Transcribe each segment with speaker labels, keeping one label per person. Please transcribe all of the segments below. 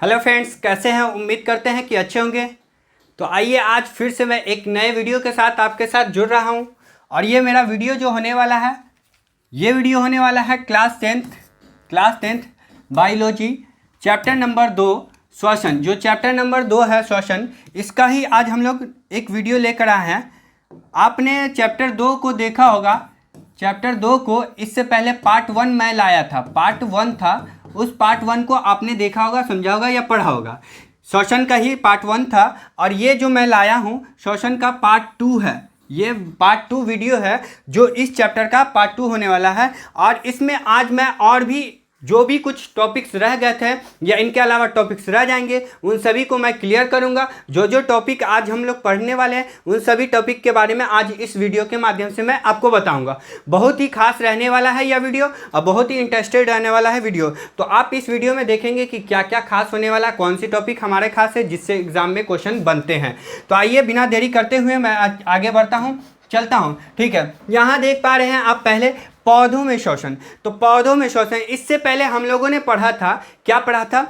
Speaker 1: Hello friends, कैसे हैं? उम्मीद करते हैं कि अच्छे होंगे। तो आइए आज फिर से मैं एक नए वीडियो के साथ आपके साथ जुड़ रहा हूं। और ये मेरा वीडियो जो होने वाला है, ये वीडियो होने वाला है class tenth biology chapter number 2 श्वसन। जो चैप्टर नंबर 2 है श्वसन, इसका ही आज हम लोग एक वीडियो लेकर आए हैं। आपने चैप्टर 2 को देखा होगा। चैप्टर 2 को इससे पहले पार्ट 1 मैं लाया था, पार्ट 1 था। उस पार्ट 1 को आपने देखा होगा, समझा होगा या पढ़ा होगा। श्वसन का ही पार्ट 1 था। और ये जो मैं लाया हूँ श्वसन का पार्ट 2 है। ये पार्ट 2 वीडियो है जो इस चैप्टर का पार्ट 2 होने वाला है। और इसमें आज मैं और भी जो भी कुछ टॉपिक्स रह गए थे या इनके अलावा टॉपिक्स रह जाएंगे, उन सभी को मैं क्लियर करूंगा। जो टॉपिक आज हम लोग पढ़ने वाले हैं, उन सभी टॉपिक के बारे में आज इस वीडियो के माध्यम से मैं आपको बताऊंगा। बहुत ही खास रहने वाला है यह वीडियो और बहुत ही इंटरेस्टेड रहने वाला है वीडियो। तो आप इस वीडियो में देखेंगे कि क्या क्या खास होने वाला है, कौन सी टॉपिक हमारे खास है जिससे एग्जाम में क्वेश्चन बनते हैं। तो आइए बिना देरी करते हुए मैं आगे बढ़ता हूँ, चलता हूँ। ठीक है, यहाँ देख पा रहे हैं आप पहले पौधों में श्वसन। तो पौधों में श्वसन, इससे पहले हम लोगों ने पढ़ा था, क्या पढ़ा था?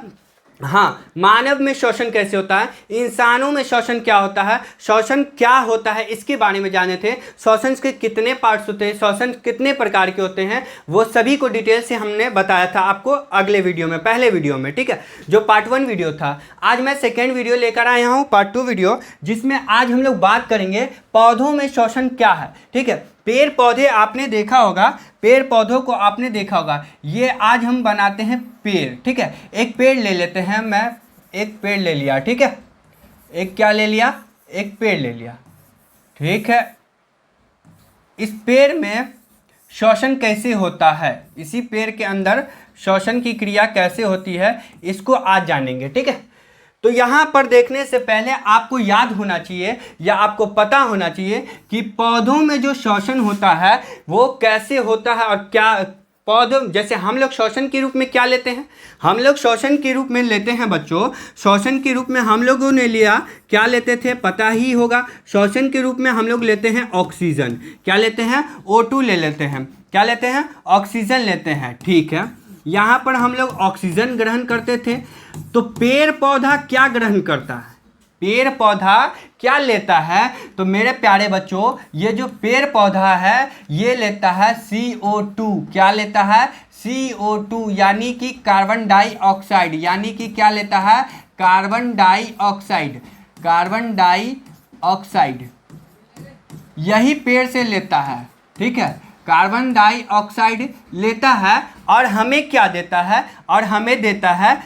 Speaker 1: हाँ, मानव में श्वसन कैसे होता है, इंसानों में श्वसन क्या होता है, श्वसन क्या होता है, इसके बारे में जाने थे। श्वसन के कितने पार्ट्स होते हैं, श्वसन कितने प्रकार के होते हैं, वो सभी को डिटेल से हमने बताया था आपको अगले वीडियो में, पहले वीडियो में। ठीक है, जो पार्ट 1 वीडियो था। आज मैं सेकेंड वीडियो लेकर आया हूँ, पार्ट 2 वीडियो, जिसमें आज हम लोग बात करेंगे पौधों में श्वसन क्या है। ठीक है, पेड़ पौधे आपने देखा होगा, पेड़ पौधों को आपने देखा होगा। ये आज हम बनाते हैं पेड़। ठीक है, एक पेड़ ले लेते हैं, मैं एक पेड़ ले लिया। ठीक है, एक क्या ले लिया? एक पेड़ ले लिया। ठीक है, इस पेड़ में श्वसन कैसे होता है, इसी पेड़ के अंदर श्वसन की क्रिया कैसे होती है, इसको आज जानेंगे। ठीक है, तो यहाँ पर देखने से पहले आपको याद होना चाहिए या आपको पता होना चाहिए कि पौधों में जो श्वसन होता है वो कैसे होता है। और क्या पौधों, जैसे हम लोग श्वसन के रूप में क्या लेते हैं, हम लोग श्वसन के रूप में लेते हैं बच्चों, श्वसन के रूप में हम लोगों ने लिया, क्या लेते थे पता ही होगा। श्वसन के रूप में हम लोग लेते हैं ऑक्सीजन। क्या लेते हैं? O2 ले लेते हैं। क्या लेते हैं? ऑक्सीजन लेते हैं। ठीक है, यहाँ पर हम लोग ऑक्सीजन ग्रहण करते थे। तो पेड़ पौधा क्या ग्रहण करता है, पेड़ पौधा क्या लेता है? तो मेरे प्यारे बच्चों, ये जो पेड़ पौधा है ये लेता है CO2। क्या लेता है? CO2, यानी कि कार्बन डाइऑक्साइड। यानी कि क्या लेता है? Carbon dioxide. कार्बन डाइऑक्साइड यही पेड़ से लेता है। ठीक है, कार्बन डाइऑक्साइड लेता है और हमें क्या देता है? और हमें देता है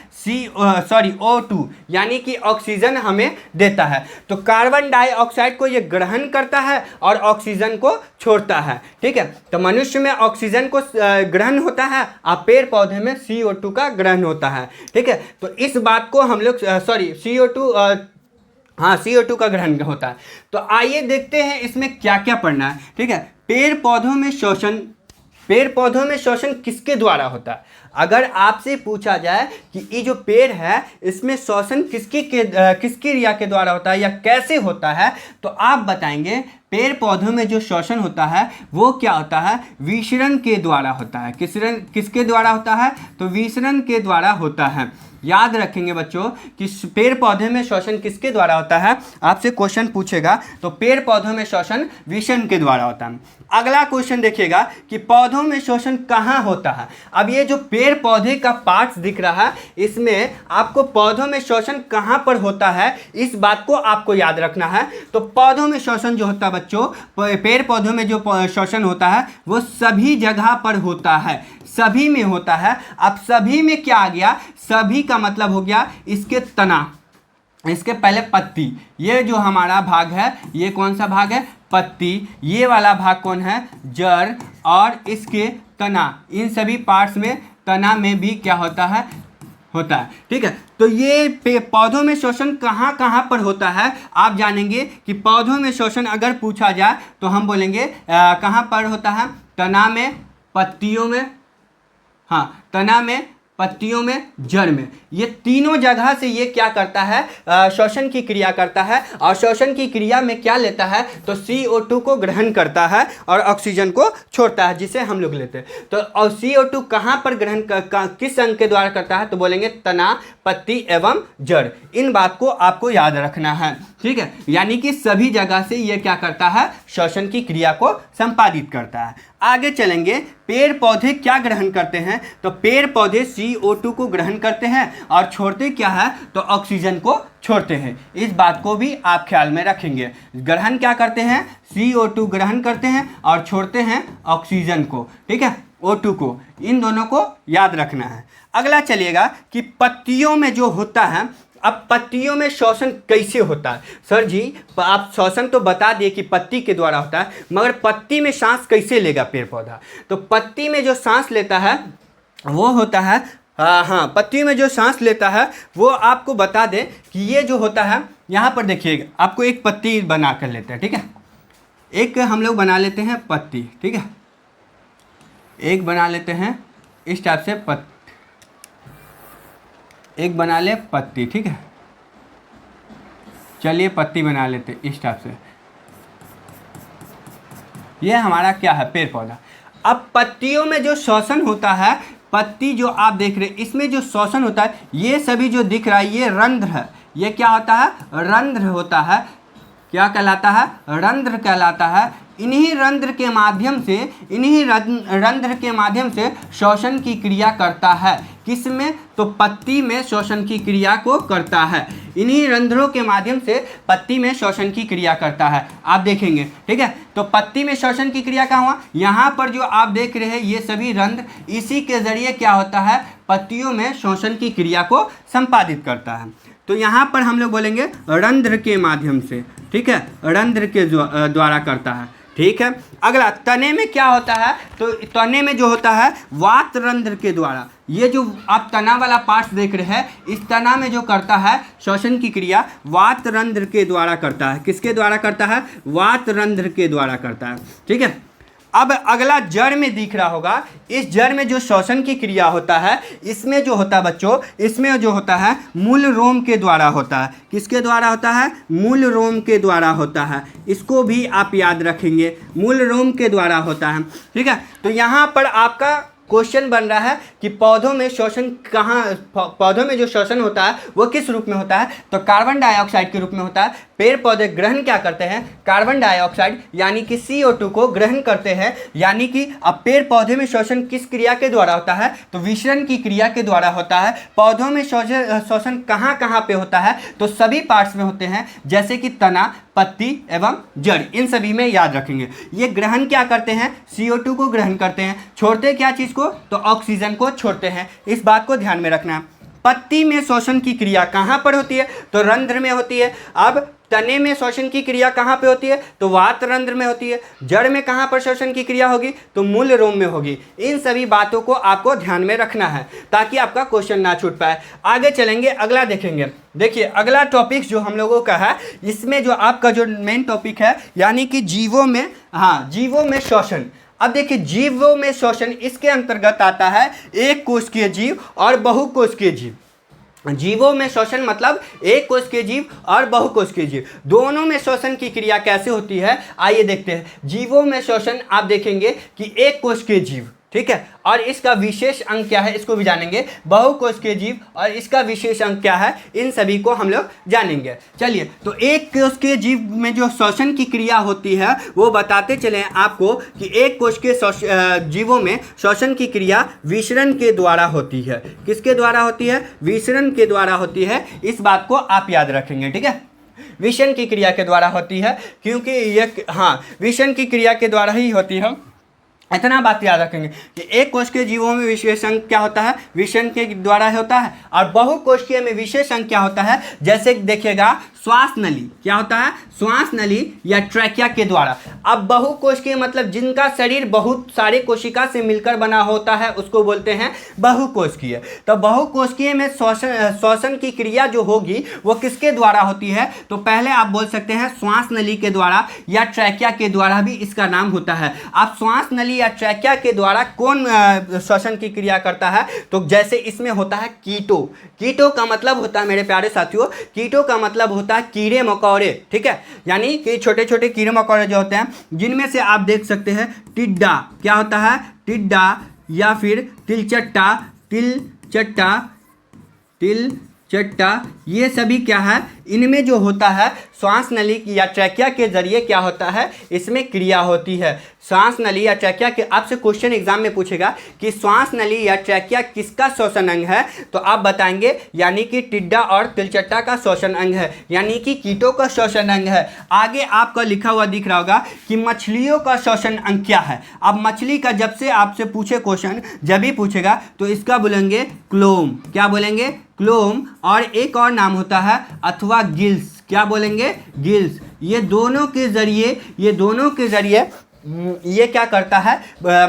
Speaker 1: O2, यानी कि ऑक्सीजन हमें देता है। तो कार्बन डाइऑक्साइड को ये ग्रहण करता है और ऑक्सीजन को छोड़ता है। ठीक है, तो मनुष्य में ऑक्सीजन को ग्रहण होता है और पेड़ पौधे में CO2 का ग्रहण होता है। ठीक है, तो इस बात को हम लोग CO2 का ग्रहण होता है। तो आइए देखते हैं इसमें क्या क्या पढ़ना है। ठीक है, पेड़ पौधों में श्वसन, पेड़ पौधों में श्वसन किसके द्वारा होता है? अगर आपसे पूछा जाए कि ये जो पेड़ है इसमें श्वसन किसकी क्रिया के द्वारा होता है या कैसे होता है, तो आप बताएंगे पेड़ पौधों में जो श्वसन होता है वो क्या होता है? विसरण के द्वारा होता है। किसके द्वारा होता है? तो विसरण के द्वारा होता है। याद रखेंगे बच्चों कि पेड़ पौधे में श्वसन किसके द्वारा होता है। आपसे क्वेश्चन पूछेगा तो पेड़ पौधों में श्वसन विसरण के द्वारा होता है। अगला क्वेश्चन देखिएगा कि पौधों में श्वसन कहाँ होता है। अब ये जो पेड़ पौधे का पार्ट्स दिख रहा है, इसमें आपको पौधों में श्वसन कहाँ पर होता है इस बात को आपको याद रखना है। तो पौधों में श्वसन जो होता है बच्चों, पेड़ पौधों में जो श्वसन होता है वो सभी जगह पर होता है, सभी में होता है। अब सभी में क्या आ गया? सभी का मतलब हो गया इसके तना, इसके पहले पत्ती। ये जो हमारा भाग है ये कौन सा भाग है? पत्ती। ये वाला भाग कौन है? जड़। और इसके तना, इन सभी पार्ट्स में, तना में भी क्या होता है? होता है। ठीक है, तो ये पौधों में श्वसन कहाँ कहाँ पर होता है आप जानेंगे कि पौधों में श्वसन अगर पूछा जाए तो हम बोलेंगे कहाँ पर होता है? तना में, पत्तियों में, हाँ तना में, पत्तियों में, जड़ में, ये तीनों जगह से ये क्या करता है, श्वसन की क्रिया करता है। और श्वसन की क्रिया में क्या लेता है, तो CO2 को ग्रहण करता है और ऑक्सीजन को छोड़ता है, जिसे हम लोग लेते हैं। तो और CO2 कहाँ पर ग्रहण किस अंग के द्वारा करता है, तो बोलेंगे तना, पत्ती एवं जड़। इन बात को आपको याद रखना है, ठीक है। यानी कि सभी जगह से ये क्या करता है, श्वसन की क्रिया को संपादित करता है। आगे चलेंगे, पेड़ पौधे क्या ग्रहण करते हैं, तो पेड़ पौधे CO2 को ग्रहण करते हैं और छोड़ते क्या है, तो ऑक्सीजन को छोड़ते हैं। इस बात को भी आप ख्याल में रखेंगे। ग्रहण क्या करते हैं, CO2 ग्रहण करते हैं और छोड़ते हैं ऑक्सीजन को, ठीक है, O2 को। इन दोनों को याद रखना है। अगला चलिएगा कि पत्तियों में जो होता है, अब पत्तियों में श्वसन कैसे होता है। सर जी आप श्वसन तो बता दिए कि पत्ती के द्वारा होता है, मगर पत्ती में सांस कैसे लेगा पेड़ पौधा। तो पत्ती में जो सांस लेता है वो होता है, हाँ पत्ती में जो सांस लेता है वो आपको बता दें कि ये जो होता है, यहाँ पर देखिएगा, आपको एक पत्ती बना कर लेते हैं, ठीक है। एक हम लोग बना लेते हैं पत्ती, ठीक है, एक बना लेते हैं इस टाइप से एक बना ले पत्ती, ठीक है। चलिए पत्ती बना लेते इस टाइप से। ये हमारा क्या है, पेड़ पौधा। अब पत्तियों में जो श्वसन होता है, पत्ती जो आप देख रहे हैं इसमें जो श्वसन होता है, ये सभी जो दिख रहा है ये रंध्र है। ये क्या होता है, रंध्र होता है। क्या कहलाता है, रंध्र कहलाता है। इन्हीं रंध्र के माध्यम से श्वसन की क्रिया करता है। किसमें, तो पत्ती में श्वसन की क्रिया को करता है। इन्हीं रंध्रों के माध्यम से पत्ती में श्वसन की क्रिया करता है, आप देखेंगे, ठीक है। तो पत्ती में श्वसन की क्रिया कहाँ हुआ, यहाँ पर जो आप देख रहे हैं ये सभी रंध्र, इसी के जरिए क्या होता है, पत्तियों में श्वसन की क्रिया को संपादित करता है। तो यहाँ पर हम लोग बोलेंगे रंध्र के माध्यम से, ठीक है, रंध्र के द्वारा करता है, ठीक है। अगला तने में क्या होता है, तो तने में जो होता है वात रंध्र के द्वारा। ये जो आप तना वाला पार्ट देख रहे हैं, इस तना में जो करता है श्वसन की क्रिया वात रंध्र के द्वारा करता है। किसके द्वारा करता है, वात रंध्र के द्वारा करता है, ठीक है। अब अगला जड़ में दिख रहा होगा, इस जड़ में जो श्वसन की क्रिया होता है, इसमें जो होता है बच्चों, इसमें जो होता है मूल रोम के द्वारा होता है। किसके द्वारा होता है, मूल रोम के द्वारा होता है। इसको भी आप याद रखेंगे, मूल रोम के द्वारा होता है, ठीक है। तो यहाँ पर आपका क्वेश्चन बन रहा है कि पौधों में श्वसन पौधों में जो श्वसन होता है वो किस रूप में होता है, तो कार्बन डाइऑक्साइड के रूप में होता है। पेड़ पौधे ग्रहण क्या करते हैं, कार्बन डाइऑक्साइड यानी कि CO2 को ग्रहण करते हैं। यानी कि अब पेड़ पौधे में श्वसन किस क्रिया के द्वारा होता है, तो विसरण की क्रिया के द्वारा होता है। पौधों में श्वसन कहाँ कहाँ पे होता है, तो सभी पार्ट्स में होते हैं, जैसे कि तना, पत्ती एवं जड़, इन सभी में याद रखेंगे। ये ग्रहण क्या करते हैं, CO2 को ग्रहण करते हैं, छोड़ते क्या चीज़ को, तो ऑक्सीजन को छोड़ते हैं। इस बात को ध्यान में रखना। पत्ती में श्वसन की क्रिया कहाँ पर होती है, तो रंध्र में होती है। अब तने में श्वसन की क्रिया कहाँ पे होती है, तो वात रंध्र में होती है। जड़ में कहाँ पर श्वसन की क्रिया होगी, तो मूल रोम में होगी। इन सभी बातों को आपको ध्यान में रखना है ताकि आपका क्वेश्चन ना छूट पाए। आगे चलेंगे, अगला देखेंगे। देखिए अगला टॉपिक जो हम लोगों का है, इसमें जो आपका जो मेन टॉपिक है, यानी कि जीवों में, जीवों में श्वसन। अब देखिए जीवों में श्वसन, इसके अंतर्गत आता है एक कोशिकीय जीव और बहुकोशिकीय जीव। जीवों में श्वसन मतलब एक कोशिकीय जीव और बहुकोशिकीय जीव, दोनों में श्वसन की क्रिया कैसे होती है, आइए देखते हैं। जीवों में श्वसन आप देखेंगे कि एक कोशिकीय जीव, ठीक है, और इसका विशेष अंग क्या है इसको भी जानेंगे। बहुकोशिकीय जीव और इसका विशेष अंग क्या है, इन सभी को हम लोग जानेंगे। चलिए, तो एक कोशिकीय जीव में जो श्वसन की क्रिया होती है वो बताते चले आपको कि एक कोशिकीय जीवों में श्वसन की क्रिया विसरण के द्वारा होती है। किसके द्वारा होती है, विसरण के द्वारा होती है। इस बात को आप याद रखेंगे, ठीक है। विसरण की क्रिया के द्वारा होती है, क्योंकि ये विसरण की क्रिया के द्वारा ही होती है। इतना बात याद रखेंगे कि एक कोशिकीय जीवों में विशेष अंग क्या होता है, विसरण के द्वारा होता है, और बहुकोशिकीय में विशेष अंग क्या होता है। जैसे देखिएगा श्वास नली, क्या होता है, श्वास नली या ट्रैकिया के द्वारा। अब बहुकोशिकीय मतलब जिनका शरीर बहुत सारे कोशिका से मिलकर बना होता है उसको बोलते हैं बहुकोशिकीय। तो बहुकोशिकीय में श्वसन की क्रिया जो होगी वो किसके द्वारा होती है, तो पहले आप बोल सकते हैं श्वास नली के द्वारा या ट्रैकिया के द्वारा भी इसका नाम होता है। अब श्वास नली या ट्रैकिया के द्वारा कौन श्वसन की क्रिया करता है, तो जैसे इसमें होता है कीटो। कीटो का मतलब होता है मेरे प्यारे साथियों, कीटो का मतलब होता है कीड़े मकोड़े, ठीक है, यानी कि छोटे छोटे कीड़े मकोड़े जो होते हैं, जिनमें से आप देख सकते हैं टिड्डा, क्या होता है, टिड्डा या फिर तिलचट्टा, तिलचट्टा, ये सभी क्या है, इनमें जो होता है श्वास नली या ट्रैकिया के जरिए क्या होता है, इसमें क्रिया होती है। श्वास नली या ट्रैकिया के, आपसे क्वेश्चन एग्जाम में पूछेगा कि श्वास नली या ट्रैकिया किसका श्वसन अंग है, तो आप बताएंगे यानी कि टिड्डा और तिलचट्टा का श्वसन अंग है, यानी कि कीटों का श्वसन अंग है। आगे आपका लिखा हुआ दिख रहा होगा कि मछलियों का श्वसन अंग क्या है। अब मछली का जब से आपसे पूछे क्वेश्चन, जब भी पूछेगा तो इसका बोलेंगे क्लोम, क्या बोलेंगे, क्लोम, और एक और नाम होता है अथवा गिल्स, क्या बोलेंगे, गिल्स। ये दोनों के जरिए ये क्या करता है,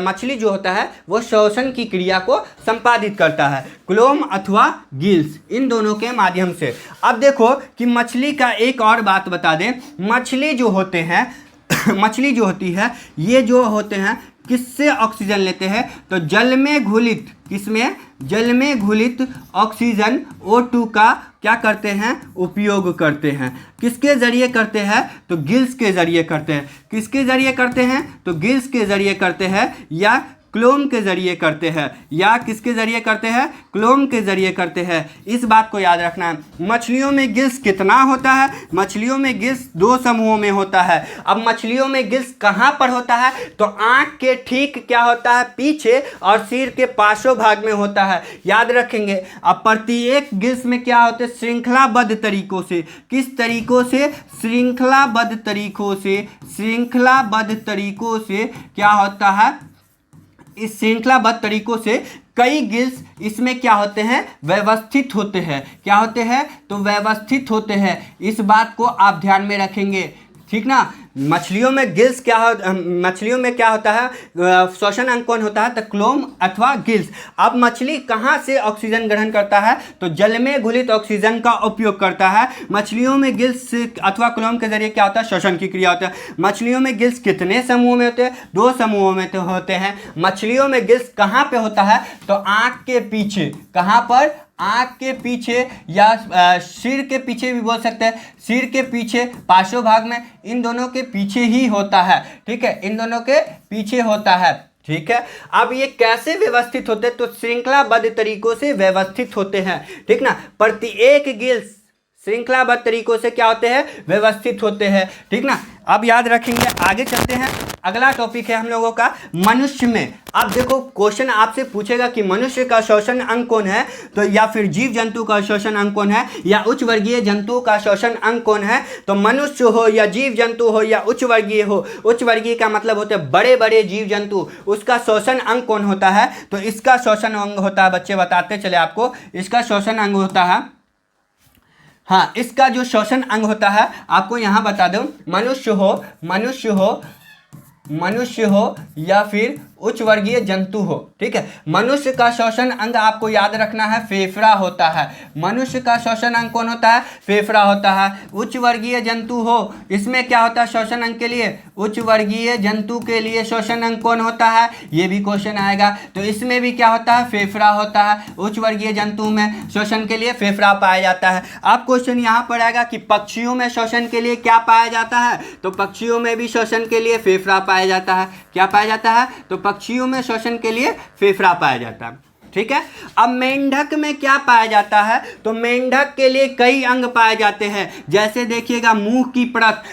Speaker 1: मछली जो होता है वो श्वसन की क्रिया को संपादित करता है, क्लोम अथवा गिल्स, इन दोनों के माध्यम से। अब देखो कि मछली का एक और बात बता दें, मछली जो होते हैं मछली जो होती है ये जो होते हैं किससे ऑक्सीजन लेते हैं, तो जल में घुलित, किसमें, जल में घुलित ऑक्सीजन O2 का क्या करते हैं, उपयोग करते हैं। किसके ज़रिए करते हैं, तो गिल्स के ज़रिए करते हैं। किसके ज़रिए करते हैं, तो गिल्स के ज़रिए करते हैं, या क्लोम के ज़रिए करते हैं, या किसके ज़रिए करते हैं, क्लोम के ज़रिए करते हैं। इस बात को याद रखना है। मछलियों में गिल्स कितना होता है, मछलियों में गिल्स 2 समूहों में होता है। अब मछलियों में गिल्स कहाँ पर होता है, तो आँख के ठीक क्या होता है, पीछे, और सिर के पार्श्व भाग में होता है, याद रखेंगे। अब प्रत्येक गिल्स में क्या होते हैं, श्रृंखलाबद्ध तरीकों से, किस तरीकों से, श्रृंखलाबद्ध तरीकों से क्या होता है, इस श्रृंखलाबद्ध तरीकों से कई गिल्स इसमें क्या होते हैं, व्यवस्थित होते हैं, क्या होते हैं, तो व्यवस्थित होते हैं। इस बात को आप ध्यान में रखेंगे, ठीक ना। मछलियों में गिल्स क्या हो, मछलियों में क्या होता है, श्वसन अंग कौन होता है, तो क्लोम अथवा गिल्स। अब मछली कहाँ से ऑक्सीजन ग्रहण करता है, तो जल में घुलित ऑक्सीजन का उपयोग करता है। मछलियों में गिल्स अथवा क्लोम के जरिए क्या होता है, श्वसन की क्रिया होता है। मछलियों में गिल्स कितने समूह में होते हैं, 2 समूहों में तो होते हैं। मछलियों में गिल्स कहाँ पे होता है, तो आँख के पीछे, कहाँ पर, आँख के पीछे, या सिर के पीछे भी बोल सकते हैं, सिर के पीछे पार्श्व भाग में, इन दोनों के पीछे ही होता है, ठीक है, इन दोनों के पीछे होता है, ठीक है। अब ये कैसे व्यवस्थित होते हैं, तो श्रृंखलाबद्ध तरीकों से व्यवस्थित होते हैं, ठीक ना। प्रत्येक गिल्स श्रृंखलाबद्ध तरीकों से क्या होते हैं, व्यवस्थित होते हैं, ठीक ना। अब याद रखेंगे, आगे चलते हैं। अगला टॉपिक है हम लोगों का मनुष्य में। अब देखो क्वेश्चन आपसे पूछेगा कि मनुष्य का श्वसन अंग कौन है, तो या फिर जीव जंतु का श्वसन अंग कौन है, या उच्च वर्गीय जंतु का श्वसन अंग कौन है। तो मनुष्य हो या जीव जंतु हो या उच्च वर्गीय हो, उच्च वर्गीय का मतलब होते हैं बड़े बड़े जीव जंतु, उसका श्वसन अंग कौन होता है, तो इसका श्वसन अंग होता है, बच्चे बताते चले आपको, इसका श्वसन अंग होता है, हाँ, इसका जो श्वसन अंग होता है आपको यहाँ बता दूं, मनुष्य हो या फिर उच्च वर्गीय जंतु हो, ठीक है। मनुष्य का श्वसन अंग आपको याद रखना है, फेफड़ा होता है। मनुष्य का श्वसन अंग कौन होता है, फेफड़ा होता है। उच्च वर्गीय जंतु हो, इसमें क्या होता है श्वसन अंग के लिए, उच्च वर्गीय जंतु के लिए श्वसन अंग कौन होता है, ये भी क्वेश्चन आएगा। तो इसमें भी क्या होता है, फेफड़ा होता है। उच्च वर्गीय जंतु में श्वसन के लिए फेफड़ा पाया जाता है। अब क्वेश्चन यहाँ पर आएगा कि पक्षियों में श्वसन के लिए क्या पाया जाता है, तो पक्षियों में भी श्वसन के लिए फेफड़ा पाया जाता है। क्या पाया जाता है, तो पक्षियों में श्वसन के लिए फेफड़ा पाया जाता है, ठीक है। अब मेंढक में क्या पाया जाता है, तो मेंढक के लिए कई अंग पाए जाते हैं। जैसे देखिएगा मुंह की परत,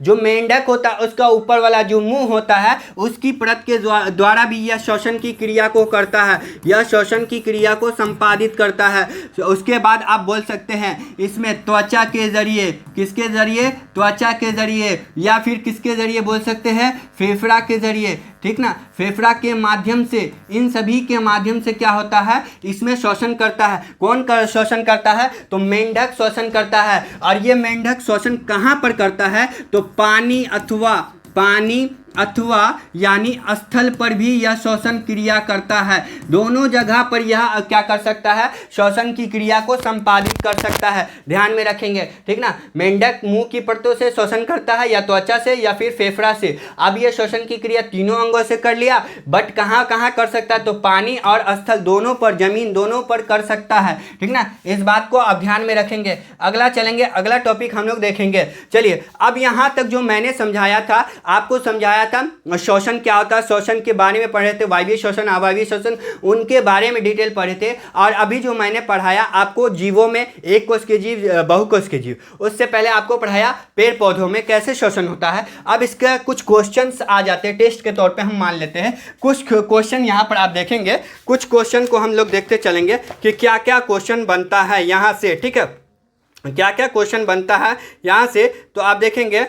Speaker 1: जो मेंढक होता है उसका ऊपर वाला जो मुंह होता है उसकी परत के द्वारा भी यह श्वसन की क्रिया को करता है, यह श्वसन की क्रिया को संपादित करता है। उसके बाद आप बोल सकते हैं इसमें त्वचा के जरिए, किसके जरिए, त्वचा के जरिए, या फिर किसके जरिए बोल सकते हैं, फेफड़ा के जरिए, ठीक ना। फेफड़ा के माध्यम से, इन सभी के माध्यम से क्या होता है, इसमें शोषण करता है। कौन शोषण करता है, तो मेंढक शोषण करता है। और ये मेंढक शोषण कहाँ पर करता है, तो पानी अथवा यानी स्थल पर भी यह शोषण क्रिया करता है। दोनों जगह पर यह क्या कर सकता है, शोषण की क्रिया को संपादित कर सकता है। ध्यान में रखेंगे, ठीक ना। मेंढक मुंह की परतों से शोषण करता है, या त्वचा से या फिर फेफड़ा से। अब यह शोषण की क्रिया तीनों अंगों से कर लिया, बट कहाँ कहाँ कर सकता है, तो पानी और स्थल दोनों पर, जमीन दोनों पर कर सकता है, ठीक ना। इस बात को आप ध्यान में रखेंगे। अगला चलेंगे, अगला टॉपिक हम लोग देखेंगे। चलिए, अब यहाँ तक जो मैंने समझाया था, आपको समझाया था शोषण क्या होता है, शोषण के बारे में पढ़े थे, वायवीय शोषण, अवायवीय शोषण, उनके बारे में डिटेल पढ़े थे। और अभी जो मैंने पढ़ाया आपको जीवों में, एक कोश के जीव, बहुकोश के जीव, उससे पहले आपको पढ़ाया पेड़ पौधों में कैसे शोषण होता है। अब इसका कुछ क्वेश्चंस आ जाते हैं, टेस्ट के तौर पे हम मान लेते हैं। कुछ क्वेश्चन यहाँ पर आप देखेंगे, कुछ क्वेश्चन को हम लोग देखते चलेंगे कि क्या क्या क्वेश्चन बनता है यहाँ से, ठीक है, क्या क्या क्वेश्चन बनता है यहाँ से। तो आप देखेंगे,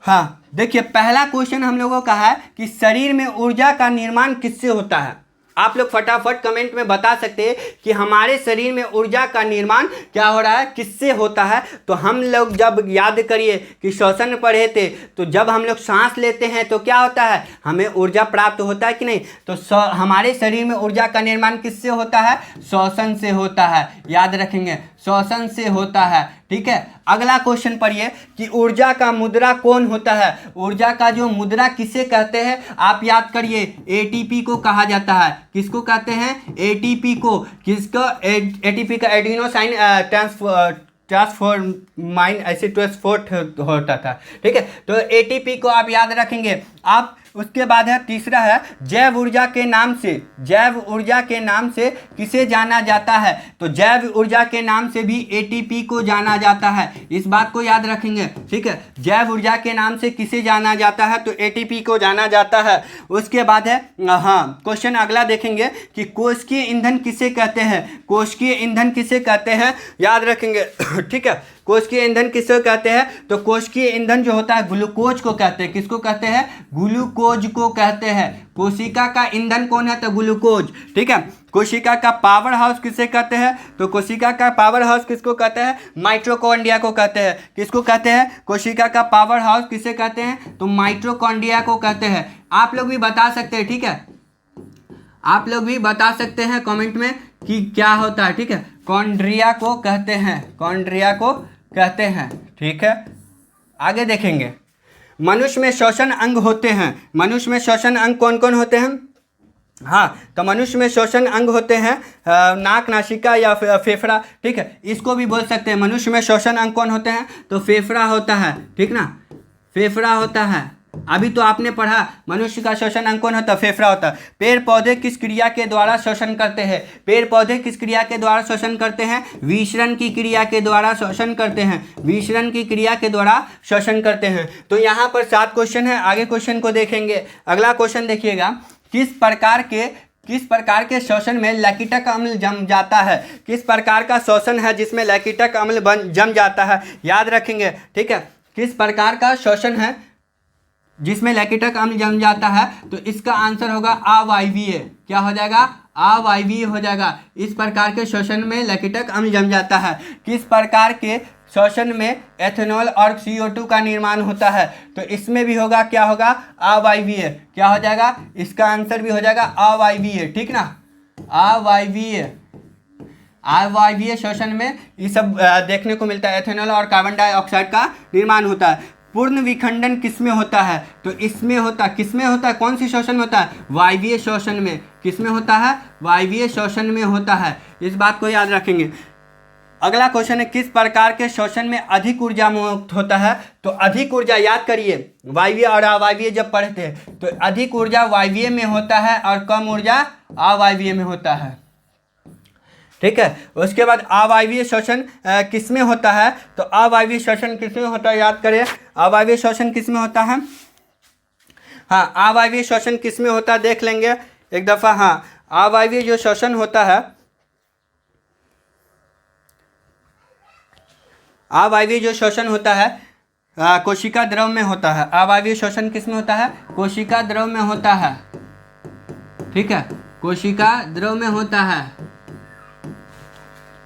Speaker 1: हाँ देखिए, पहला क्वेश्चन हम लोगों का है कि शरीर में ऊर्जा का निर्माण किससे होता है। आप लोग फटाफट कमेंट में बता सकते हैं कि हमारे शरीर में ऊर्जा का निर्माण क्या हो रहा है, किससे होता है। तो हम लोग जब याद करिए कि श्वसन पढ़े थे, तो जब हम लोग सांस लेते हैं तो क्या होता है, हमें ऊर्जा प्राप्त होता है कि नहीं। तो हमारे शरीर में ऊर्जा का निर्माण किससे होता है, श्वसन से होता है। याद रखेंगे, श्वसन से होता है, ठीक है। अगला क्वेश्चन पढ़िए कि ऊर्जा का मुद्रा कौन होता है। ऊर्जा का जो मुद्रा किसे कहते हैं, आप याद करिए, एटीपी को कहा जाता है। किसको कहते हैं, एटीपी को। किसको, एटीपी का एडिनोसाइन ट्रांसफॉर्माइन ऐसे ट्रांसपोर्ट होता था, ठीक है। तो एटीपी को आप याद रखेंगे। आप उसके बाद है, तीसरा है जैव ऊर्जा के नाम से, जैव ऊर्जा के नाम से किसे जाना जाता है। तो जैव ऊर्जा के नाम से भी एटीपी को जाना जाता है, इस बात को याद रखेंगे, ठीक है। जैव ऊर्जा के नाम से किसे जाना जाता है, तो एटीपी को जाना जाता है। उसके बाद है, हाँ क्वेश्चन अगला देखेंगे कि कोशिकीय ईंधन किसे कहते हैं। कोशिकीय ईंधन किसे कहते हैं, याद रखेंगे, ठीक है। कोशिकीय ईंधन किसे कहते हैं, तो कोशिकीय ईंधन जो होता है ग्लूकोज को कहते हैं। किसको कहते हैं, ग्लूकोज को कहते हैं। कोशिका का ईंधन कौन है, तो ग्लूकोज, ठीक है। कोशिका का पावर हाउस किसे कहते हैं, तो कोशिका का पावर हाउस किसको कहते हैं, माइटोकॉन्ड्रिया को कहते हैं। किसको कहते हैं, कोशिका का पावर हाउस किसे कहते हैं, तो माइटोकॉन्ड्रिया को कहते हैं। आप लोग भी बता सकते हैं, ठीक है, आप लोग भी बता सकते हैं कमेंट में कि क्या होता है, ठीक है। कॉन्ड्रिया को कहते हैं, कॉन्ड्रिया को कहते हैं, ठीक है। आगे देखेंगे, मनुष्य में श्वसन अंग होते हैं। मनुष्य में श्वसन अंग कौन कौन होते हैं, हाँ तो मनुष्य में श्वसन अंग होते हैं नाक, नासिका या फेफड़ा, ठीक है। इसको भी बोल सकते हैं, मनुष्य में श्वसन अंग कौन होते हैं, तो फेफड़ा होता है, ठीक ना, फेफड़ा होता है। अभी तो आपने पढ़ा मनुष्य का श्वसन अंग कौन होता है, फेफड़ा होता है। पेड़ पौधे किस क्रिया के द्वारा श्वसन करते हैं, पेड़ पौधे किस क्रिया के द्वारा श्वसन करते हैं, विसरण की क्रिया के द्वारा श्वसन करते हैं, विसरण की क्रिया के द्वारा श्वसन करते हैं। तो यहाँ पर 7 क्वेश्चन है, आगे क्वेश्चन को देखेंगे। अगला क्वेश्चन देखिएगा, किस प्रकार के श्वसन में लैक्टिक अम्ल जम जाता है। किस प्रकार का श्वसन है जिसमें लैक्टिक अम्ल जम जाता है, याद रखेंगे, ठीक है। किस प्रकार का श्वसन है जिसमें लैक्टिक अम्ल जम जाता है, तो इसका आंसर होगा अवायवीय। क्या हो जाएगा, अवायवीय हो जाएगा। इस प्रकार के श्वसन में लैक्टिक अम्ल जम जाता है। किस प्रकार के श्वसन में एथेनॉल और CO2 का निर्माण होता है, तो इसमें भी होगा, क्या होगा, अवायवीय। क्या हो जाएगा, इसका आंसर भी हो जाएगा अवायवीय, ठीक ना, अवायवीय। अवायवीय श्वसन में ये सब देखने को मिलता है, एथेनॉल और कार्बन डाइऑक्साइड का निर्माण होता है। पूर्ण विखंडन किसमें होता है, तो इसमें होता है, किसमें होता है, कौन सी श्वसन में होता है, वायवीय श्वसन में। किसमें होता है, वायवीय श्वसन में होता है, इस बात को याद रखेंगे। अगला क्वेश्चन है, किस प्रकार के श्वसन में अधिक ऊर्जा मुक्त होता है, तो अधिक ऊर्जा याद करिए, वायवीय और अवायवीय जब पढ़ते हैं तो अधिक ऊर्जा वायवीय में होता है और कम ऊर्जा अवायवीय में होता है, ठीक है। उसके बाद अवायवीय श्वसन किस में होता है, तो अवायवीय श्वसन किस में होता है, याद करें, अवायवीय श्वसन किस में होता है, हाँ अवायवीय श्वसन किस में होता है, देख लेंगे एक दफ़ा। हाँ, अवायवीय जो श्वसन होता है, अवायवीय जो श्वसन होता है कोशिका द्रव में होता है। अवायवीय श्वसन किस में होता है? कोशिका द्रव में होता है। ठीक है, कोशिका द्रव में होता है।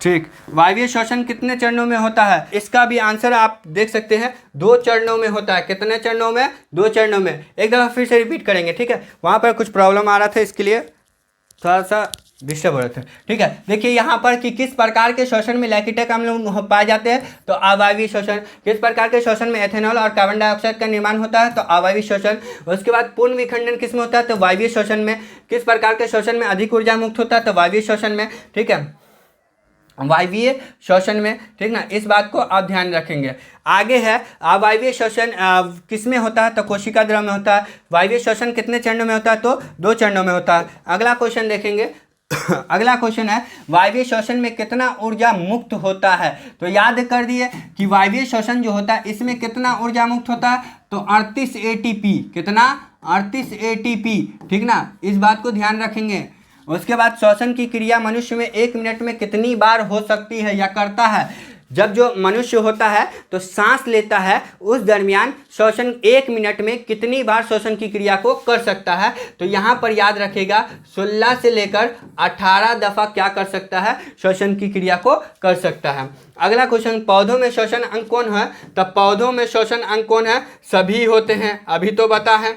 Speaker 1: ठीक, वायवीय श्वसन कितने चरणों में होता है? इसका भी आंसर आप देख सकते हैं, 2 चरणों में होता है। कितने चरणों में? 2 चरणों में। एक दफ़ा फिर से रिपीट करेंगे, ठीक है। वहाँ पर कुछ प्रॉब्लम आ रहा था, इसके लिए थोड़ा सा डिस्टर्ब हो रहे थे। ठीक है, देखिए यहाँ पर कि किस प्रकार के श्वसन में लैक्टिक अम्ल पाए जाते हैं, तो अवायवीय श्वसन। किस प्रकार के श्वसन में एथेनॉल और कार्बन डाइऑक्साइड का निर्माण होता है, तो अवायवीय श्वसन। उसके बाद पूर्ण विखंडन किस में होता है, तो वायवीय श्वसन में। किस प्रकार के श्वसन में अधिक ऊर्जा मुक्त होता है, तो वायवीय श्वसन में। ठीक है, वायवीय श्वसन में। ठीक ना, इस बात को आप ध्यान रखेंगे। आगे है अवायवीय श्वसन किस में होता है, तो कोशिका द्रव में होता है। वायवीय श्वसन कितने चरणों में होता है, तो 2 चरणों में होता है। अगला क्वेश्चन देखेंगे। अगला क्वेश्चन है वायवीय श्वसन में कितना ऊर्जा मुक्त होता है, तो याद कर दिए कि वायवीय श्वसन जो होता है इसमें कितना ऊर्जा मुक्त होता है, तो 38 ATP। कितना? 38 ATP। ठीक ना, इस बात को ध्यान रखेंगे। उसके बाद श्वसन की क्रिया मनुष्य में 1 मिनट में कितनी बार हो सकती है या करता है? जब जो मनुष्य होता है तो सांस लेता है, उस दरमियान श्वसन 1 मिनट में कितनी बार श्वसन की क्रिया को कर सकता है, तो यहाँ पर याद रखेगा 16 से लेकर 18 दफ़ा क्या कर सकता है, श्वसन की क्रिया को कर सकता है। अगला क्वेश्चन, पौधों में श्वसन अंग कौन है, तो पौधों में श्वसन अंग कौन है? सभी होते हैं, अभी तो बता है।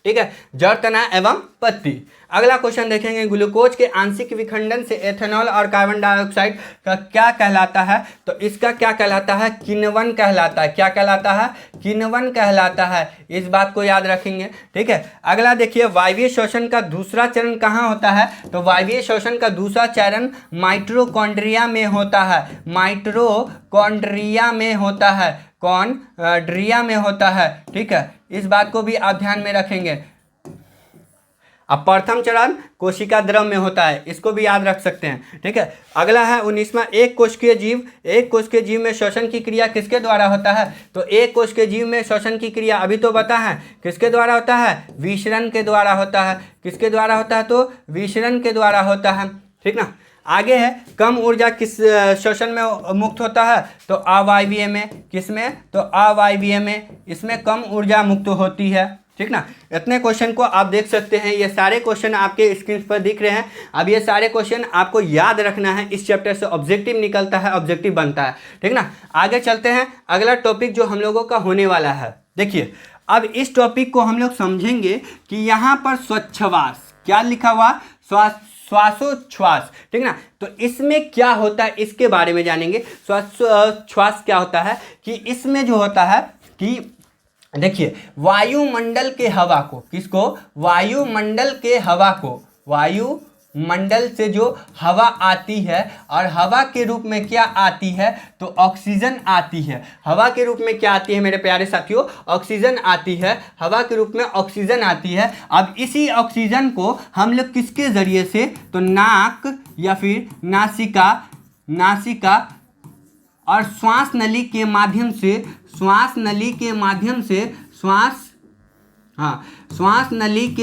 Speaker 1: ठीक है, जड़, तना एवं पत्ती। अगला क्वेश्चन देखेंगे, ग्लूकोज के आंशिक विखंडन से एथेनॉल और कार्बन डाइऑक्साइड का क्या कहलाता है, तो इसका क्या कहलाता है? किण्वन कहलाता है। क्या कहलाता है? किण्वन कहलाता है। इस बात को याद रखेंगे। ठीक है, अगला देखिए, वायवीय श्वसन का दूसरा चरण कहाँ होता है, तो वायवीय श्वसन का दूसरा चरण माइटोकॉन्ड्रिया में होता है। माइटोकॉन्ड्रिया में होता है। ड्रिया में होता है। ठीक है, इस बात को भी आप ध्यान में रखेंगे। अब प्रथम चरण कोशिका द्रव में होता है, इसको भी याद रख सकते हैं। ठीक है, अगला है 19वां, एक कोशिकीय जीव। एक कोशिकीय जीव में श्वसन की क्रिया किसके द्वारा होता है, तो एक कोशिकीय जीव में श्वसन की क्रिया अभी तो बता है किसके द्वारा होता है, विसरण के द्वारा होता है। किसके द्वारा होता है, तो विसरण के द्वारा होता है। ठीक ना, आगे है कम ऊर्जा किस श्वसन में मुक्त होता है, तो अवायवीय में। किस में, तो अवायवीय में, इसमें कम ऊर्जा मुक्त होती है। ठीक ना, इतने क्वेश्चन को आप देख सकते हैं। ये सारे क्वेश्चन आपके स्क्रीन पर दिख रहे हैं। अब ये सारे क्वेश्चन आपको याद रखना है, इस चैप्टर से ऑब्जेक्टिव निकलता है, ऑब्जेक्टिव बनता है। ठीक ना, आगे चलते हैं। अगला टॉपिक जो हम लोगों का होने वाला है, देखिए अब इस टॉपिक को हम लोग समझेंगे कि यहाँ पर स्वच्छवास क्या लिखा हुआ, श्वासोच्छ्वास। ठीक ना, तो इसमें क्या होता है इसके बारे में जानेंगे। श्वासोच्छ्वास क्या होता है कि इसमें जो होता है कि देखिए वायुमंडल के हवा को, किसको, वायुमंडल के हवा को, वायुमंडल से जो हवा आती है और हवा के रूप में क्या आती है, तो ऑक्सीजन आती है। हवा के रूप में क्या आती है मेरे प्यारे साथियों, ऑक्सीजन आती है। हवा के रूप में ऑक्सीजन आती है। अब इसी ऑक्सीजन को हम लोग किसके जरिए से, तो नाक या फिर नासिका और श्वास नली के माध्यम से, श्वास नली के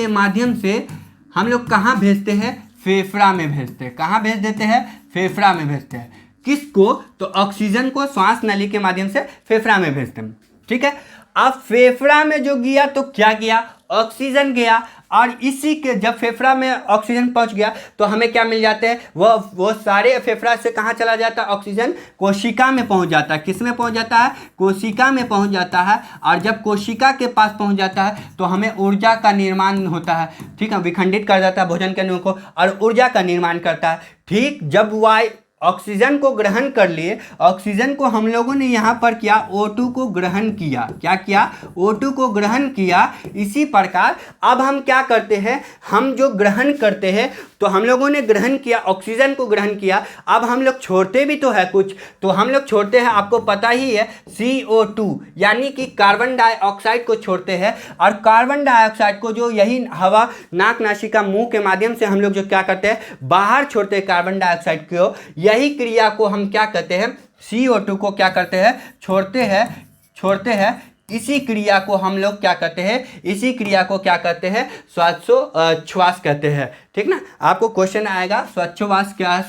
Speaker 1: माध्यम से हम लोग कहाँ भेजते हैं, फेफड़ा में भेजते हैं। कहाँ भेज देते हैं, फेफड़ा में भेजते हैं। किसको, तो ऑक्सीजन को श्वास नली के माध्यम से फेफड़ा में भेजते हैं। ठीक है, अब फेफड़ा में जो गया तो क्या गया, ऑक्सीजन गया। और इसी के जब फेफड़ा में ऑक्सीजन पहुंच गया तो हमें क्या मिल जाते हैं, वो सारे फेफड़ा से कहाँ चला जाता है, ऑक्सीजन कोशिका में पहुंच जाता है। किस में पहुंच जाता है, कोशिका में पहुंच जाता है। और जब कोशिका के पास पहुंच जाता है तो हमें ऊर्जा का निर्माण होता है। ठीक है, विखंडित कर जाता है भोजन के अणुओं को और ऊर्जा का निर्माण करता है। ठीक, जब ऑक्सीजन को ग्रहण कर लिए, ऑक्सीजन को हम लोगों ने यहाँ पर किया, O2 को ग्रहण किया। क्या किया, O2 को ग्रहण किया। इसी प्रकार अब हम क्या करते हैं, हम जो ग्रहण करते हैं, तो हम लोगों ने ग्रहण किया, ऑक्सीजन को ग्रहण किया। अब हम लोग छोड़ते भी तो है कुछ, तो हम लोग छोड़ते हैं, आपको पता ही है, CO2 यानी कि कार्बन डाइऑक्साइड को छोड़ते हैं। और कार्बन डाइऑक्साइड को जो यही हवा, नाक, नासिका, मुंह के माध्यम से हम लोग जो क्या करते हैं, बाहर छोड़ते हैं कार्बन डाइऑक्साइड को। यही क्रिया को हम क्या कहते हैं, CO2 को क्या करते हैं, छोड़ते हैं। इसी क्रिया को हम लोग क्या कहते हैं, इसी क्रिया को क्या कहते हैं, श्वासोच्छ्वास कहते हैं। ठीक ना, आपको क्वेश्चन आएगा श्वासोच्छ्वास क्या है,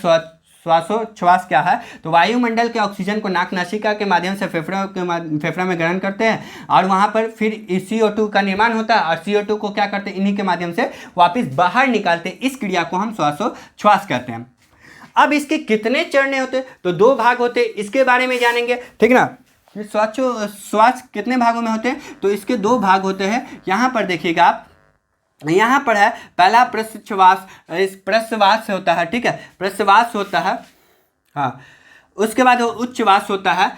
Speaker 1: श्वासोच्छ्वास क्या है, तो वायुमंडल के ऑक्सीजन को नाक नासिका के माध्यम से फेफड़ा में ग्रहण करते हैं और वहाँ पर फिर CO2 का निर्माण होता है और CO2 को क्या करते हैं, इन्हीं के माध्यम से वापस बाहर निकालते हैं। इस क्रिया को हम श्वासोच्छ्वास कहते हैं। अब इसके कितने चरण होते हैं, तो 2 भाग होते हैं, इसके बारे में जानेंगे, ठीक ना। श्वास कितने भागों में होते हैं, तो इसके 2 भाग होते हैं। यहाँ पर देखिएगा आप, यहाँ पर है पहला प्रश्वास, इस प्रश्वास से होता है, ठीक है, प्रश्वास होता है, हाँ, उसके बाद उच्छ्वास होता है।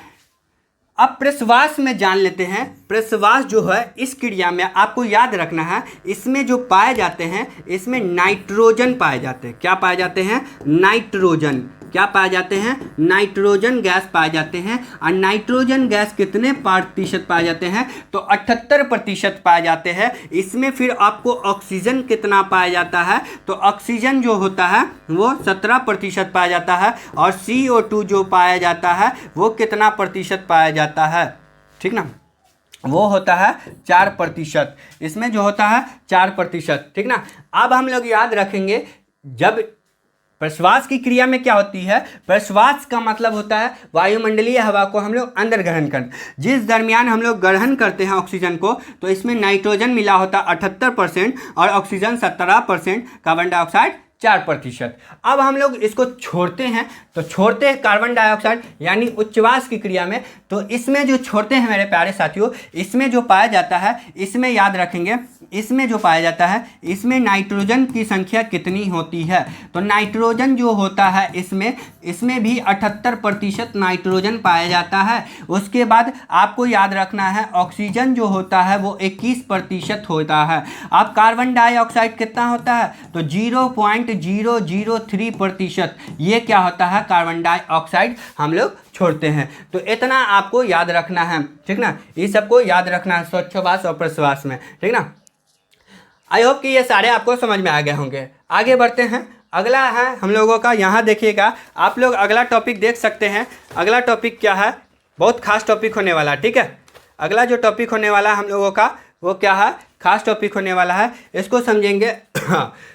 Speaker 1: अब प्रश्वास में जान लेते हैं। प्रश्वास जो है इस क्रिया में आपको याद रखना है, इसमें जो पाए जाते हैं, इसमें नाइट्रोजन पाए जाते हैं। क्या पाए जाते हैं, नाइट्रोजन। क्या पाए जाते हैं, नाइट्रोजन गैस पाए जाते हैं। और नाइट्रोजन गैस कितने प्रतिशत पाए जाते हैं, तो 78% पाए जाते हैं। इसमें फिर आपको ऑक्सीजन कितना पाया जाता है, तो ऑक्सीजन जो होता है वो 17% पाया जाता है। और CO2 जो पाया जाता है वो कितना प्रतिशत पाया जाता है, ठीक ना, वो होता है 4%। इसमें जो होता है 4%, ठीक ना। अब हम लोग याद रखेंगे, जब प्रश्वास की क्रिया में क्या होती है, प्रश्वास का मतलब होता है वायुमंडलीय हवा को हम लोग अंदर ग्रहण कर, जिस दरमियान हम लोग ग्रहण करते हैं ऑक्सीजन को, तो इसमें नाइट्रोजन मिला होता है 78% और ऑक्सीजन 17%, कार्बन डाइऑक्साइड 4%। अब हम लोग इसको छोड़ते हैं, तो छोड़ते हैं कार्बन डाइऑक्साइड यानी उच्छ्वास की क्रिया में। तो इसमें जो छोड़ते हैं मेरे प्यारे साथियों, इसमें जो पाया जाता है, इसमें याद रखेंगे, इसमें जो पाया जाता है, इसमें नाइट्रोजन की संख्या कितनी होती है, तो नाइट्रोजन जो होता है इसमें भी 78% नाइट्रोजन पाया जाता है। उसके बाद आपको याद रखना है, ऑक्सीजन जो होता है वो 21% होता है। अब कार्बन डाइऑक्साइड कितना होता है, तो 0.003%। ये क्या होता है, कार्बन डाइऑक्साइड हम लोग छोड़ते हैं। तो इतना आपको याद रखना है, ठीक ना, ये सबको याद रखना है श्वासोच्छ्वास और प्रश्वास में, ठीक ना। आई होप कि ये सारे आपको समझ में आ गए होंगे। आगे बढ़ते हैं, अगला है हम लोगों का, यहाँ देखिएगा आप लोग अगला टॉपिक देख सकते हैं। अगला टॉपिक क्या है, बहुत खास टॉपिक होने वाला है, ठीक है। अगला जो टॉपिक होने वाला है हम लोगों का वो क्या है, खास टॉपिक होने वाला है, इसको समझेंगे।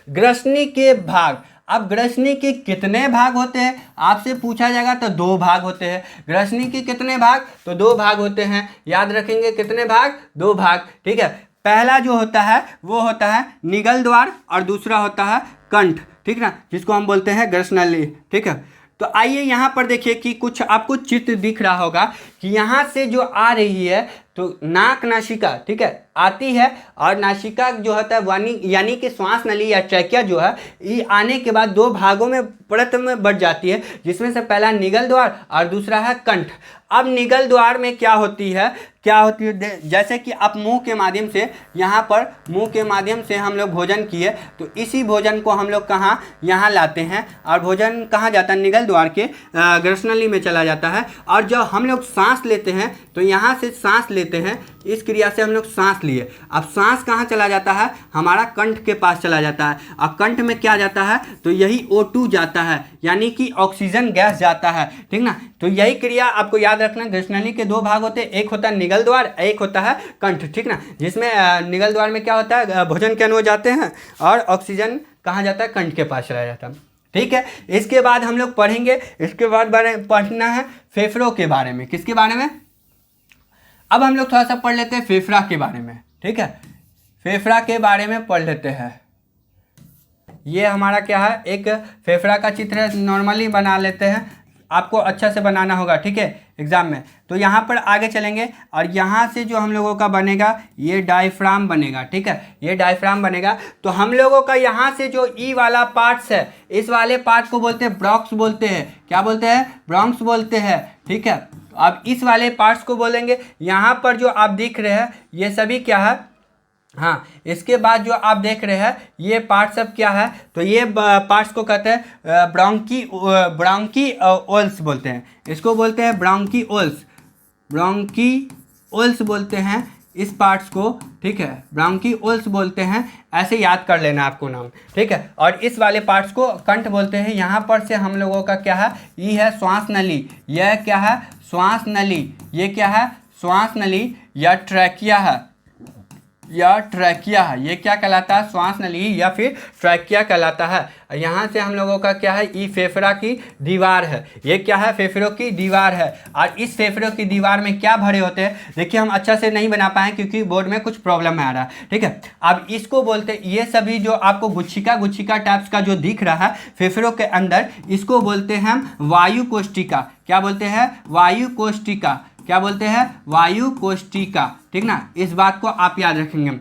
Speaker 1: ग्रसनी के भाग। अब ग्रसनी के कितने भाग होते हैं आपसे पूछा जाएगा, तो 2 भाग होते हैं। ग्रसनी के कितने भाग, तो 2 भाग होते हैं। याद रखेंगे कितने भाग, 2 भाग, ठीक है। पहला जो होता है वो होता है निगल द्वार और दूसरा होता है कंठ, ठीक ना, जिसको हम बोलते हैं ग्रसनली, ठीक है। तो आइए यहाँ पर देखिए कि कुछ आपको चित्र दिख रहा होगा कि यहाँ से जो आ रही है तो नाक नासिका, ठीक है, आती है और नासिका जो होता है यानी कि श्वास नली या ट्रैकिया जो है, ये आने के बाद 2 भागों में परत में बढ़ जाती है, जिसमें से पहला निगल द्वार और दूसरा है कंठ। अब निगल द्वार में क्या होती है, जैसे कि आप मुंह के माध्यम से, यहाँ पर मुंह के माध्यम से हम लोग भोजन किए, तो इसी भोजन को हम लोग कहाँ, यहाँ लाते हैं और भोजन कहाँ जाता है, निगल द्वार के ग्रसनली में चला जाता है। और जब हम लोग सांस लेते हैं तो यहाँ से सांस लेते हैं, इस क्रिया से हम लोग सांस लिए। अब सांस कहाँ चला जाता है, हमारा कंठ के पास चला जाता है। अब कंठ में क्या जाता है, तो यही O2 जाता है, यानी कि ऑक्सीजन गैस जाता है, ठीक ना। तो यही क्रिया आपको याद रखना, ग्रसनली के 2 भाग होते हैं, एक होता है निगल द्वार, एक होता है कंठ, ठीक ना, जिसमें निगल द्वार में क्या होता है, भोजन के अणु जाते हैं और ऑक्सीजन कहाँ जाता है, कंठ के पास चला जाता है, ठीक है। इसके बाद हम लोग पढ़ेंगे, इसके बाद पढ़ना है फेफड़ों के बारे में। किसके बारे में, अब हम लोग थोड़ा सा पढ़ लेते हैं फेफड़ा के बारे में, ठीक है। फेफड़ा के बारे में पढ़ लेते हैं। ये हमारा क्या है, एक फेफड़ा का चित्र नॉर्मली बना लेते हैं, आपको अच्छा से बनाना होगा, ठीक है, एग्जाम में। तो यहाँ पर आगे चलेंगे और यहाँ से जो हम लोगों का बनेगा ये डायफ्राम बनेगा, ठीक है, ये डायफ्राम बनेगा। तो हम लोगों का यहाँ से जो ई वाला पार्ट्स है, इस वाले पार्ट को बोलते हैं ब्रॉन्क्स बोलते हैं। क्या बोलते हैं, ब्रॉन्क्स बोलते हैं, ठीक है। अब इस वाले पार्ट्स को बोलेंगे, यहाँ पर जो आप देख रहे हैं ये सभी क्या है, हाँ, इसके बाद जो आप देख रहे हैं ये पार्ट सब क्या है, तो ये पार्ट्स को कहते हैं ब्रोंकिओल्स बोलते हैं, इसको बोलते हैं ब्रोंकिओल्स बोलते हैं इस पार्ट्स को, ठीक है, ब्रोंकिओल्स बोलते हैं। ऐसे याद कर लेना आपको नाम, ठीक है। और इस वाले पार्ट्स को कंठ बोलते हैं। यहाँ पर से हम लोगों का क्या है, ये है श्वास नली, यह क्या है, श्वास नली, ये क्या है, श्वास नली या ट्रैकिया है, या ट्रैकिया है, ये क्या कहलाता है, श्वास नली या फिर ट्रैकिया कहलाता है। यहाँ से हम लोगों का क्या है, ये फेफड़ा की दीवार है, ये क्या है, फेफड़ों की दीवार है। और इस फेफड़ों की दीवार में क्या भरे होते हैं, देखिए हम अच्छा से नहीं बना पाए क्योंकि बोर्ड में कुछ प्रॉब्लम आ रहा है, ठीक है। अब इसको बोलते हैं, ये सभी जो आपको गुच्छिका टाइप्स का जो दिख रहा है फेफड़ों के अंदर, इसको बोलते हैं हम वायु कोष्टिका। क्या बोलते हैं, वायु कोष्टिका। क्या बोलते हैं, वायु कोष्टिका, ठीक ना, इस बात को आप याद रखेंगे।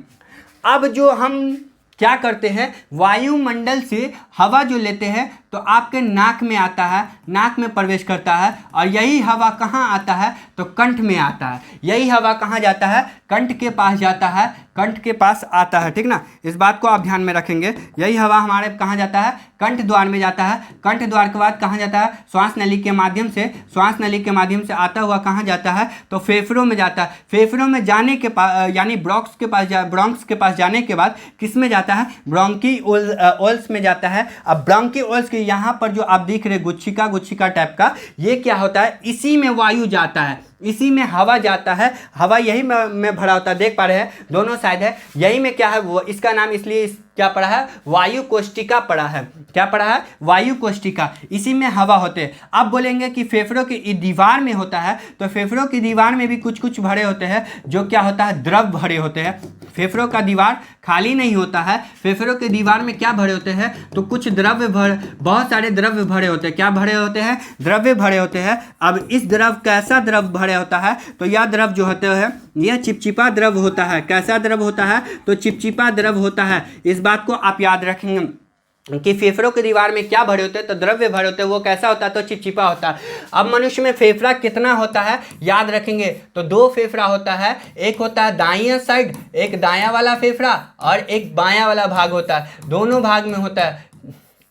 Speaker 1: अब जो हम क्या करते हैं, वायुमंडल से हवा जो लेते हैं तो आपके नाक में आता है, नाक में प्रवेश करता है, और यही हवा कहाँ आता है, तो कंठ में आता है। यही हवा कहाँ जाता है, कंठ के पास जाता है, कंठ के पास आता है, ठीक ना, इस बात को आप ध्यान में रखेंगे। यही हवा हमारे कहाँ जाता है, कंठ द्वार में जाता है। कंठ द्वार के बाद कहाँ जाता है, श्वास नली के माध्यम से, श्वास नली के माध्यम से आता हुआ कहाँ जाता है, तो फेफड़ों में जाता है। फेफड़ों में जाने के पास यानी ब्रोंक्स के पास जाने के बाद किस में जाता है, ब्रोंकिओल्स में जाता है। अब ब्रोंकिओल्स के यहाँ पर जो आप देख रहे गुच्छिका टाइप का, ये क्या होता है, इसी में वायु जाता है, इसी में हवा जाता है। हवा यही में भरा होता है, देख पा रहे हैं दोनों साइड है, यही में क्या है, वो इसका नाम इसलिए क्या पड़ा है, वायु कोष्टिका पड़ा है। क्या पड़ा है, वायु कोष्टिका, इसी में हवा होते हैं। अब बोलेंगे कि फेफड़ों की दीवार में होता है, तो फेफड़ों की दीवार में भी कुछ भरे होते हैं, जो क्या होता है, द्रव भरे होते हैं। फेफड़ों का दीवार खाली नहीं होता है, फेफड़ों के दीवार में क्या भरे होते हैं, तो कुछ बहुत सारे द्रव्य भरे होते हैं। क्या भरे होते हैं, द्रव्य भरे होते हैं। अब इस द्रव, कैसा द्रव भरे होता है, तो यह द्रव जो होते हैं, यह चिपचिपा द्रव होता है। कैसा द्रव होता है, तो चिपचिपा द्रव होता है। इस बात को आप याद रखेंगे कि फेफड़ों की दीवार में क्या भरे होते हैं, तो द्रव्य भरे होते हैं, वो कैसा होता है, तो चिपचिपा होता है। अब मनुष्य में फेफड़ा कितना होता है, याद रखेंगे, तो 2 फेफड़ा होता है, एक होता है दाईं साइड, एक दायां वाला फेफड़ा, और एक बायां वाला भाग होता है। दोनों भाग में होता है,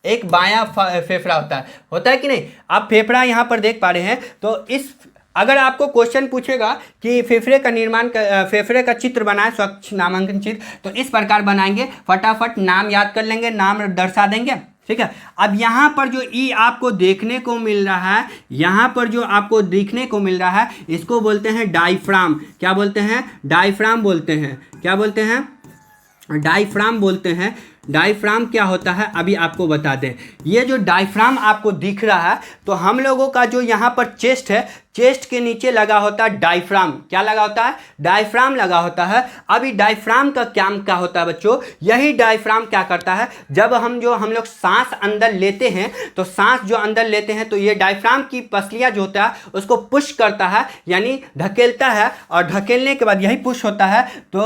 Speaker 1: एक बायां फेफड़ा होता है कि नहीं। आप फेफड़ा यहाँ पर देख पा रहे हैं, तो इस अगर आपको क्वेश्चन पूछेगा कि फेफड़े का चित्र बनाए, स्वच्छ नामांकन चित्र, तो इस प्रकार बनाएंगे, फटाफट नाम याद कर लेंगे, नाम दर्शा देंगे, ठीक है। अब यहाँ पर जो ई आपको देखने को मिल रहा है, यहाँ पर जो आपको देखने को मिल रहा है, इसको बोलते हैं डायफ्राम। क्या बोलते हैं, डायफ्राम बोलते हैं। क्या बोलते हैं, डायफ्राम बोलते हैं। डायफ्राम क्या होता है, अभी आपको बता दें। ये जो डायफ्राम आपको दिख रहा है, तो हम लोगों का जो यहाँ पर चेस्ट है, चेस्ट के नीचे लगा होता है डायफ्राम। क्या लगा होता है, डायफ्राम लगा होता है। अभी डायफ्राम का क्या होता है बच्चों, यही डायफ्राम क्या करता है, जब हम लोग सांस अंदर लेते हैं, तो सांस जो अंदर लेते हैं, तो ये डायफ्राम की पसलियाँ जो होता है उसको पुश करता है, यानी धकेलता है, और धकेलने के बाद यही पुश होता है। तो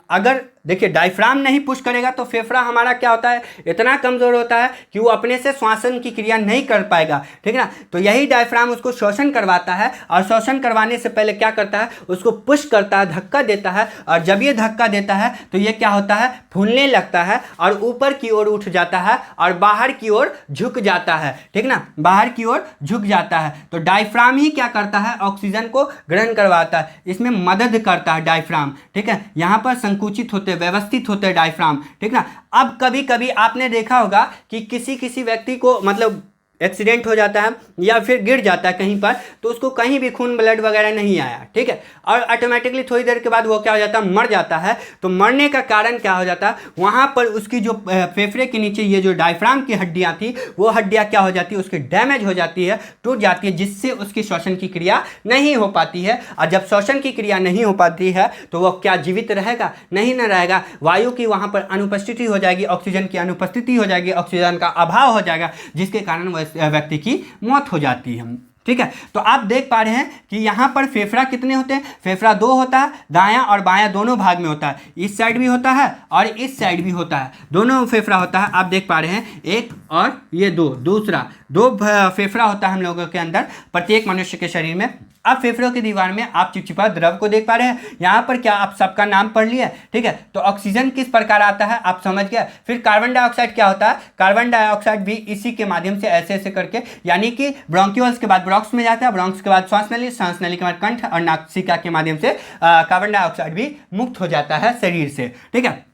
Speaker 1: अगर देखिए डायफ्राम नहीं पुश करेगा तो फेफड़ा हमारा क्या होता है, इतना कमज़ोर होता है कि वो अपने से श्वसन की क्रिया नहीं कर पाएगा, ठीक है ना। तो यही डायफ्राम उसको श्वसन करवाता है, और श्वसन करवाने से पहले क्या करता है, उसको पुश करता है, धक्का देता है, और जब ये धक्का देता है तो ये क्या होता है, फूलने लगता है, और ऊपर की ओर उठ जाता है, और बाहर की ओर झुक जाता है, ठीक ना, बाहर की ओर झुक जाता है। तो डायफ्राम ही क्या करता है, ऑक्सीजन को ग्रहण करवाता है, इसमें मदद करता है डायफ्राम, ठीक है। यहाँ पर संकुचित होते, व्यवस्थित होते हैं डायफ्राम, ठीक ना। अब कभी कभी आपने देखा होगा कि किसी व्यक्ति को मतलब एक्सीडेंट हो जाता है या फिर गिर जाता है कहीं पर, तो उसको कहीं भी खून ब्लड वगैरह नहीं आया, ठीक है, और ऑटोमेटिकली थोड़ी देर के बाद वो क्या हो जाता है, मर जाता है। तो मरने का कारण क्या हो जाता है, वहाँ पर उसकी जो फेफड़े के नीचे ये जो डायफ्राम की हड्डियाँ थी, वो हड्डियाँ क्या हो जाती है, उसकी डैमेज हो जाती है, टूट जाती है, जिससे उसकी श्वसन की क्रिया नहीं हो पाती है। और जब श्वसन की क्रिया नहीं हो पाती है तो वो क्या जीवित रहेगा, नहीं न रहेगा। वायु की वहाँ पर अनुपस्थिति हो जाएगी, ऑक्सीजन की अनुपस्थिति हो जाएगी, ऑक्सीजन का अभाव हो जाएगा, जिसके कारण व्यक्ति की मौत हो जाती है, ठीक है। तो आप देख पा रहे हैं कि यहाँ पर फेफड़ा कितने होते हैं, फेफड़ा 2 होता है, दायां और बायां दोनों भाग में होता है, इस साइड भी होता है और इस साइड भी होता है, दोनों फेफड़ा होता है। आप देख पा रहे हैं, एक और ये दूसरा 2 फेफड़ा होता है हम लोगों के अंदर, प्रत्येक मनुष्य के शरीर में। अब फेफड़ों की दीवार में आप चिपचिपा द्रव को देख पा रहे हैं, यहाँ पर क्या आप सबका नाम पढ़ लिया, ठीक है। तो ऑक्सीजन किस प्रकार आता है आप समझ गए। फिर कार्बन डाइऑक्साइड क्या होता है, कार्बन डाइऑक्साइड भी इसी के माध्यम से ऐसे करके, यानी कि ब्रोंक्यूल्स के बाद ब्रोंक्स में जाता है, ब्रोंक्स के बाद श्वास नली के बाद कंठ और नासिका के माध्यम से कार्बन डाइऑक्साइड भी मुक्त हो जाता है शरीर से, ठीक है।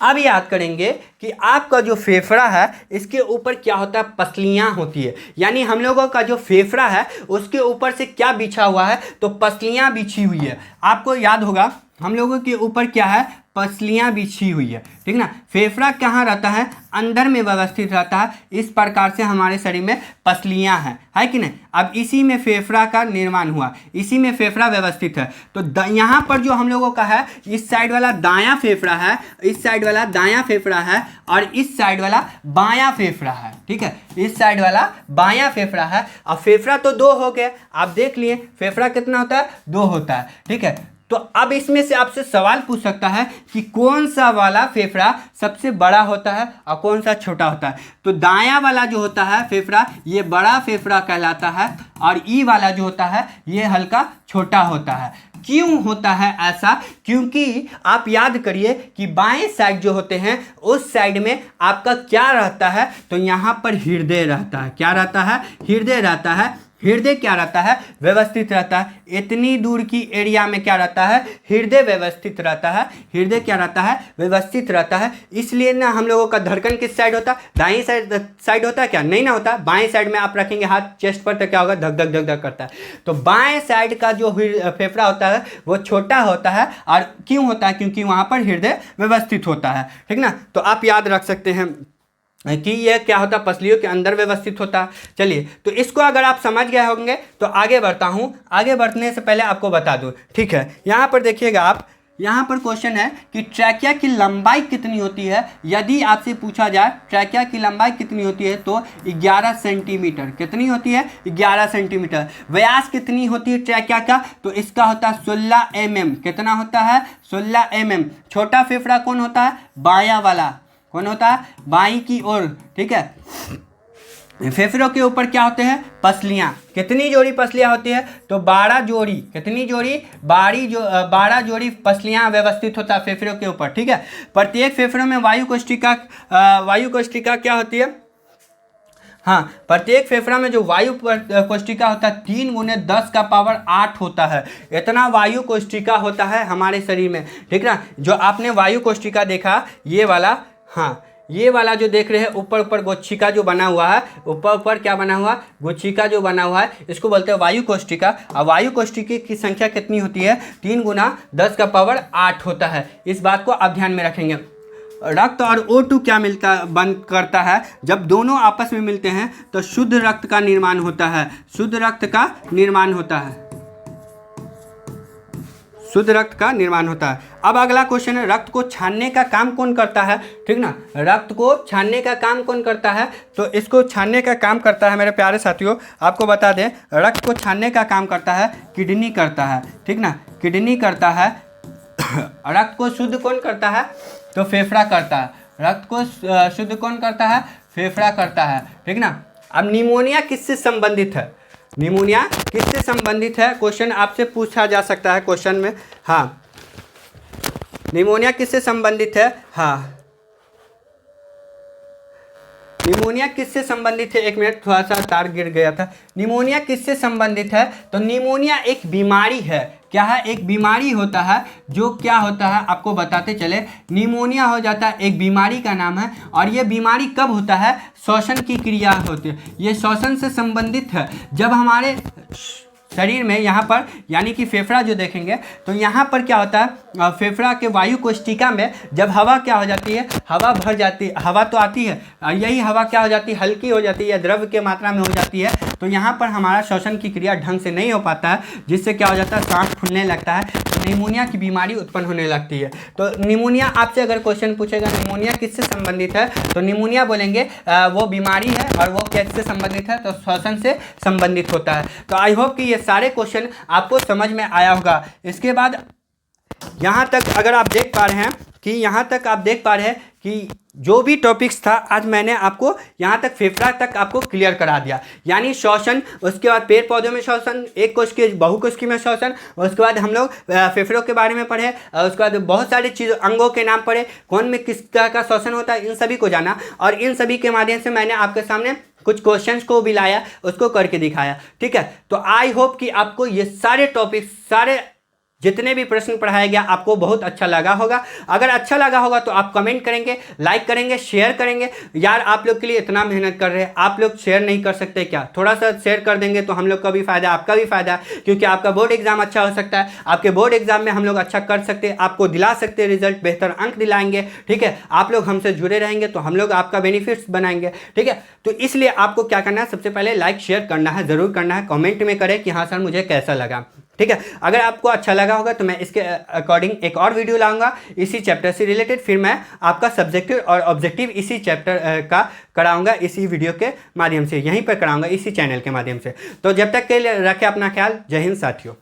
Speaker 1: अब याद करेंगे कि आपका जो फेफड़ा है इसके ऊपर क्या होता है, पसलियाँ होती है, यानी हम लोगों का जो फेफड़ा है उसके ऊपर से क्या बिछा हुआ है, तो पसलियाँ बिछी हुई है। आपको याद होगा हम लोगों के ऊपर क्या है, पसलियाँ बिछी हुई है, ठीक ना। फेफड़ा कहाँ रहता है, अंदर में व्यवस्थित रहता है। इस प्रकार से हमारे शरीर में पसलियाँ हैं, है कि नहीं। अब इसी में फेफड़ा का निर्माण हुआ, इसी में फेफड़ा व्यवस्थित है। तो यहाँ पर जो हम लोगों का है, इस साइड वाला दायां फेफड़ा है, इस साइड वाला दायां फेफड़ा है, और इस साइड वाला बायां फेफड़ा है, ठीक है। इस साइड वाला बायां फेफड़ा है। अब फेफड़ा तो दो हो गए, आप देख लिए फेफड़ा कितना होता है, दो होता है, ठीक है। तो अब इसमें से आपसे सवाल पूछ सकता है कि कौन सा वाला फेफड़ा सबसे बड़ा होता है और कौन सा छोटा होता है। तो दायां वाला जो होता है फेफड़ा, ये बड़ा फेफड़ा कहलाता है, और ई वाला जो होता है ये हल्का छोटा होता है। क्यों होता है ऐसा, क्योंकि आप याद करिए कि बाएं साइड जो होते हैं, उस साइड में आपका क्या रहता है, तो यहाँ पर हृदय रहता है। क्या रहता है, हृदय रहता है। हृदय क्या रहता है, व्यवस्थित रहता है। इतनी दूर की एरिया में क्या रहता है, हृदय व्यवस्थित रहता है। हृदय क्या रहता है, व्यवस्थित रहता है। इसलिए ना हम लोगों का धड़कन किस साइड होता है, दाईं साइड होता है क्या, नहीं ना होता। बाएं साइड में आप रखेंगे हाथ चेस्ट पर तो क्या होगा, धक धक धक धक करता है। तो बाएं साइड का जो फेफड़ा होता है वो छोटा होता है। और क्यों होता है, क्योंकि वहाँ पर हृदय व्यवस्थित होता है, ठीक ना। तो आप याद रख सकते हैं कि यह क्या होता है, पसलियों के अंदर व्यवस्थित होता है। चलिए, तो इसको अगर आप समझ गए होंगे तो आगे बढ़ता हूँ। आगे बढ़ने से पहले आपको बता दूँ, ठीक है। यहाँ पर देखिएगा आप, यहाँ पर क्वेश्चन है कि ट्रैकिया की लंबाई कितनी होती है। यदि आपसे पूछा जाए ट्रैकिया की लंबाई कितनी होती है, तो 11 सेंटीमीटर। कितनी होती है, 11 सेंटीमीटर। व्यास कितनी होती है ट्रैकिया का, तो इसका होता है 16 mm। कितना होता है, 16 mm। छोटा फेफड़ा कौन होता है, बायां वाला। कौन होता है, बाईं की ओर, ठीक है। फेफड़ों के ऊपर क्या होते हैं, पसलियाँ। कितनी जोड़ी पसलियाँ होती है, तो 12 जोड़ी। कितनी जोड़ी, 12 जोड़ी पसलियाँ व्यवस्थित होता है फेफड़ों के ऊपर, ठीक है। प्रत्येक फेफड़ों में वायु कोशिका क्या होती है, हाँ, प्रत्येक फेफड़ा में जो वायु कोशिका होता है 3 × 10⁸ होता है। इतना वायु कोशिका होता है हमारे शरीर में, ठीक ना। जो आपने वायु कोशिका देखा, ये वाला, हाँ, ये वाला जो देख रहे हैं, ऊपर गोच्छिका जो बना हुआ है, ऊपर क्या बना हुआ, गोच्छिका जो बना हुआ है, इसको बोलते हैं वायु कोशिका। और वायु कोशिका की संख्या कितनी होती है, 3 × 10⁸ होता है। इस बात को आप ध्यान में रखेंगे। रक्त और O2 क्या बंद करता है, जब दोनों आपस में मिलते हैं तो शुद्ध रक्त का निर्माण होता है। शुद्ध रक्त का निर्माण होता है, शुद्ध रक्त का निर्माण होता है। अब अगला क्वेश्चन है, रक्त को छानने का काम कौन करता है, ठीक ना। रक्त को छानने का काम कौन करता है, तो इसको छानने का काम करता है, मेरे प्यारे साथियों आपको बता दें, रक्त को छानने का काम करता है किडनी करता है, ठीक ना। किडनी करता है। रक्त को शुद्ध कौन करता है, तो फेफड़ा करता है। रक्त को शुद्ध कौन करता है, फेफड़ा करता है, ठीक ना। अब निमोनिया किससे संबंधित है, निमोनिया किससे संबंधित है, क्वेश्चन आपसे पूछा जा सकता है क्वेश्चन में। हाँ, निमोनिया किससे संबंधित है, हाँ, निमोनिया किससे संबंधित है, एक मिनट, थोड़ा सा तार गिर गया था। निमोनिया किससे संबंधित है, तो निमोनिया एक बीमारी है। क्या है, एक बीमारी होता है, जो क्या होता है आपको बताते चले। निमोनिया हो जाता है, एक बीमारी का नाम है। और ये बीमारी कब होता है, श्वसन की क्रिया होती है, ये श्वसन से संबंधित है। जब हमारे शरीर में यहाँ पर, यानी कि फेफड़ा जो देखेंगे तो यहाँ पर क्या होता है, फेफड़ा के वायु कोशिका में जब हवा क्या हो जाती है, हवा भर जाती है, हवा तो आती है, यही हवा क्या हो जाती है, हल्की हो जाती है, द्रव्य के मात्रा में हो जाती है। तो यहाँ पर हमारा श्वसन की क्रिया ढंग से नहीं हो पाता है, जिससे क्या हो जाता है, सांस फूलने लगता है, तो निमोनिया की बीमारी उत्पन्न होने लगती है। तो निमोनिया आपसे अगर क्वेश्चन पूछेगा निमोनिया किससे संबंधित है, तो निमोनिया बोलेंगे वो बीमारी है, और वो किससे संबंधित है, तो श्वसन से संबंधित होता है। तो आई होप कि ये सारे क्वेश्चन आपको समझ में आया होगा। इसके बाद यहाँ तक अगर आप देख पा रहे हैं कि यहाँ तक आप देख पा रहे हैं कि जो भी टॉपिक्स था आज मैंने आपको यहाँ तक फेफड़ा तक आपको क्लियर करा दिया। यानी श्वसन, उसके बाद पेड़ पौधों में श्वसन, एक कोशिकीय बहुकोशिकीय में श्वसन, उसके बाद हम लोग फेफड़ों के बारे में पढ़े, उसके बाद बहुत सारी चीज़ों अंगों के नाम पढ़े, कौन में किस तरह का श्वसन होता है, इन सभी को जाना। और इन सभी के माध्यम से मैंने आपके सामने कुछ क्वेश्चंस को भी लाया, उसको करके दिखाया, ठीक है। तो आई होप कि आपको ये सारे टॉपिक्स, सारे जितने भी प्रश्न पढ़ाया गया आपको बहुत अच्छा लगा होगा। अगर अच्छा लगा होगा तो आप कमेंट करेंगे, लाइक करेंगे, शेयर करेंगे। यार आप लोग के लिए इतना मेहनत कर रहे हैं, आप लोग शेयर नहीं कर सकते क्या? थोड़ा सा शेयर कर देंगे तो हम लोग का भी फायदा, आपका भी फायदा, क्योंकि आपका बोर्ड एग्जाम अच्छा हो सकता है। आपके बोर्ड एग्जाम में हम लोग अच्छा कर सकते हैं, आपको दिला सकते हैं रिजल्ट, बेहतर अंक दिलाएंगे। ठीक है, आप लोग हमसे जुड़े रहेंगे तो हम लोग आपका बेनिफिट्स बनाएंगे। ठीक है, तो इसलिए आपको क्या करना है, सबसे पहले लाइक शेयर करना है, जरूर करना है। कमेंट में करें कि हाँ सर मुझे कैसा लगा। ठीक है, अगर आपको अच्छा लगा होगा तो मैं इसके अकॉर्डिंग एक और वीडियो लाऊंगा इसी चैप्टर से रिलेटेड। फिर मैं आपका सब्जेक्टिव और ऑब्जेक्टिव इसी चैप्टर का कराऊंगा, इसी वीडियो के माध्यम से, यहीं पर कराऊंगा, इसी चैनल के माध्यम से। तो जब तक के लिए रखें अपना ख्याल। जय हिंद साथियों।